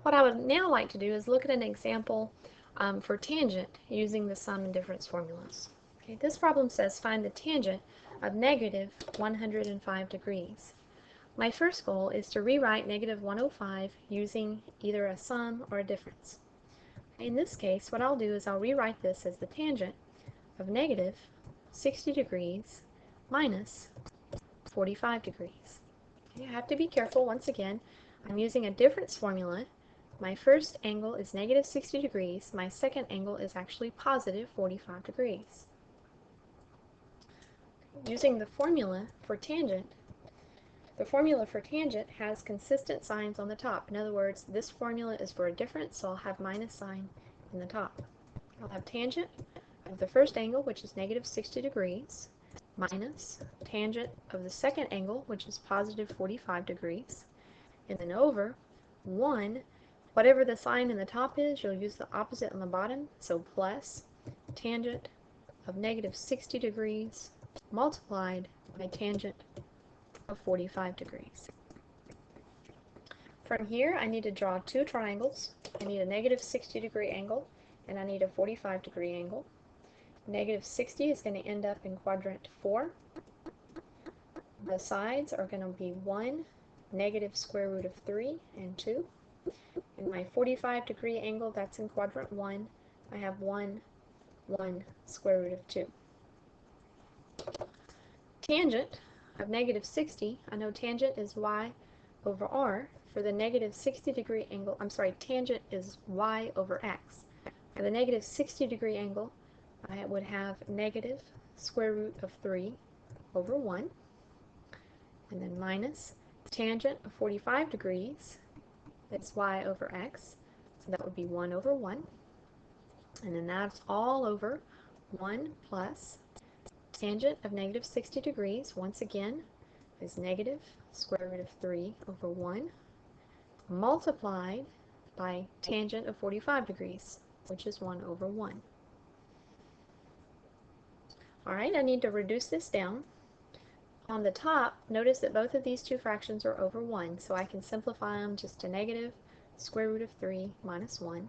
What I would now like to do is look at an example for tangent using the sum and difference formulas. Okay, this problem says find the tangent of negative 105 degrees. My first goal is to rewrite negative 105 using either a sum or a difference. In this case, what I'll do is I'll rewrite this as the tangent of negative 60 degrees minus 45 degrees. Okay, I have to be careful once again. I'm using a difference formula. My first angle is negative 60 degrees. My second angle is actually positive 45 degrees. Using the formula for tangent, the formula for tangent has consistent signs on the top. In other words, this formula is for a difference, so I'll have minus sign in the top. I'll have tangent of the first angle, which is negative 60 degrees, minus tangent of the second angle, which is positive 45 degrees, and then over 1, whatever the sign in the top is, you'll use the opposite on the bottom, so plus tangent of negative 60 degrees multiplied by tangent of 45 degrees. From here, I need to draw two triangles. I need a negative 60 degree angle, and I need a 45 degree angle. Negative 60 is going to end up in quadrant 4. The sides are going to be 1, negative square root of 3, and 2. And my 45 degree angle, that's in quadrant 1, I have 1, 1, square root of 2. Tangent of negative 60, I know tangent is y over r. For the negative 60 degree angle, tangent is y over x. For the negative 60 degree angle, I would have negative square root of 3 over 1, and then minus tangent of 45 degrees, that's y over x, so that would be 1 over 1, and then that's all over 1 plus tangent of negative 60 degrees, once again, is negative square root of 3 over 1, multiplied by tangent of 45 degrees, which is 1 over 1. Alright, I need to reduce this down. On the top, notice that both of these two fractions are over 1, so I can simplify them just to negative square root of 3 minus 1.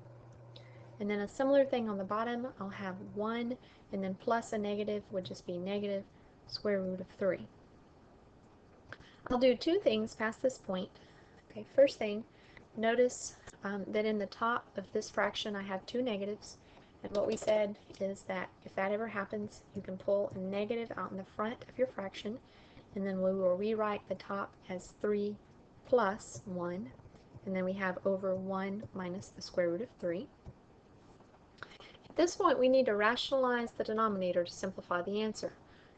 And then a similar thing on the bottom, I'll have 1, and then plus a negative would just be negative square root of 3. I'll do two things past this point. Okay, first thing, notice that in the top of this fraction I have two negatives. And what we said is that if that ever happens, you can pull a negative out in the front of your fraction, and then we will rewrite the top as 3 plus 1, and then we have over 1 minus the square root of 3. At this point, we need to rationalize the denominator to simplify the answer.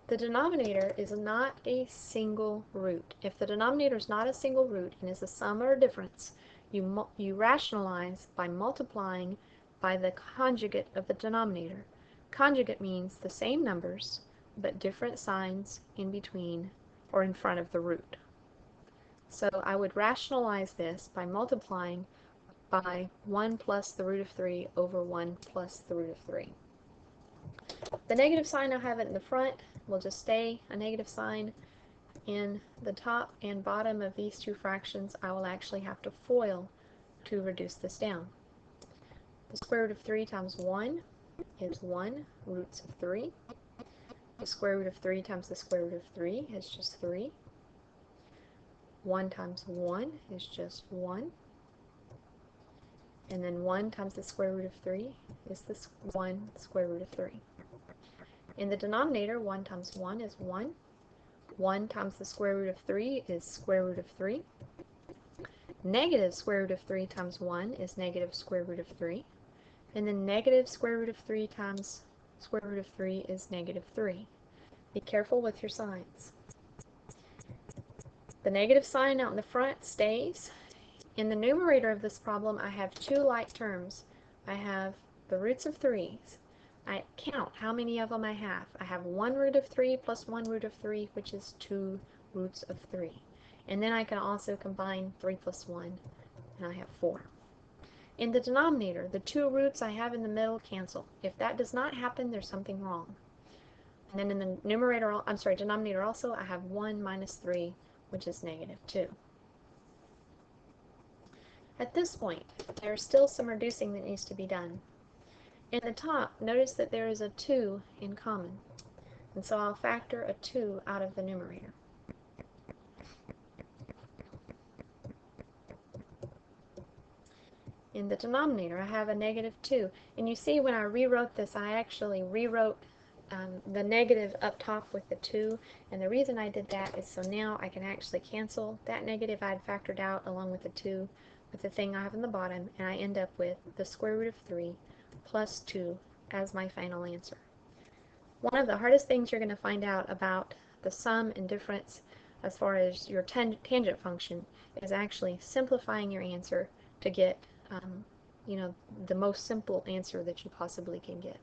The denominator is not a single root. If the denominator is not a single root and is a sum or a difference, you rationalize by multiplying by the conjugate of the denominator. Conjugate means the same numbers, but different signs in between or in front of the root. So I would rationalize this by multiplying by 1 plus the root of 3 over 1 plus the root of 3. The negative sign I have it in the front will just stay a negative sign. In the top and bottom of these two fractions, I will actually have to FOIL to reduce this down. The square root of 3 times 1 is 1 roots of 3. The square root of 3 times the square root of 3 is just 3. 1 times 1 is just 1. And then 1 times the square root of 3 is this 1 square root of 3. In the denominator, 1 times 1 is 1. 1 times the square root of 3 is square root of 3. Negative square root of 3 times 1 is negative square root of 3. And then negative square root of 3 times square root of 3 is negative 3. Be careful with your signs. The negative sign out in the front stays. In the numerator of this problem, I have two like terms. I have the roots of 3's. I count how many of them I have. I have 1 root of 3 plus 1 root of 3, which is 2 roots of 3. And then I can also combine 3 plus 1, and I have 4. In the denominator, the two roots I have in the middle cancel. If that does not happen, there's something wrong. And then in the denominator also, I have 1 minus 3, which is negative 2. At this point, there's still some reducing that needs to be done. In the top, notice that there is a 2 in common, and so I'll factor a 2 out of the numerator. In the denominator, I have a negative 2, and you see when I rewrote this, I actually rewrote the negative up top with the 2, and the reason I did that is so now I can actually cancel that negative I had factored out along with the 2 with the thing I have in the bottom, and I end up with the square root of 3 plus 2 as my final answer. One of the hardest things you're going to find out about the sum and difference as far as your tangent function is actually simplifying your answer to get the most simple answer that you possibly can get.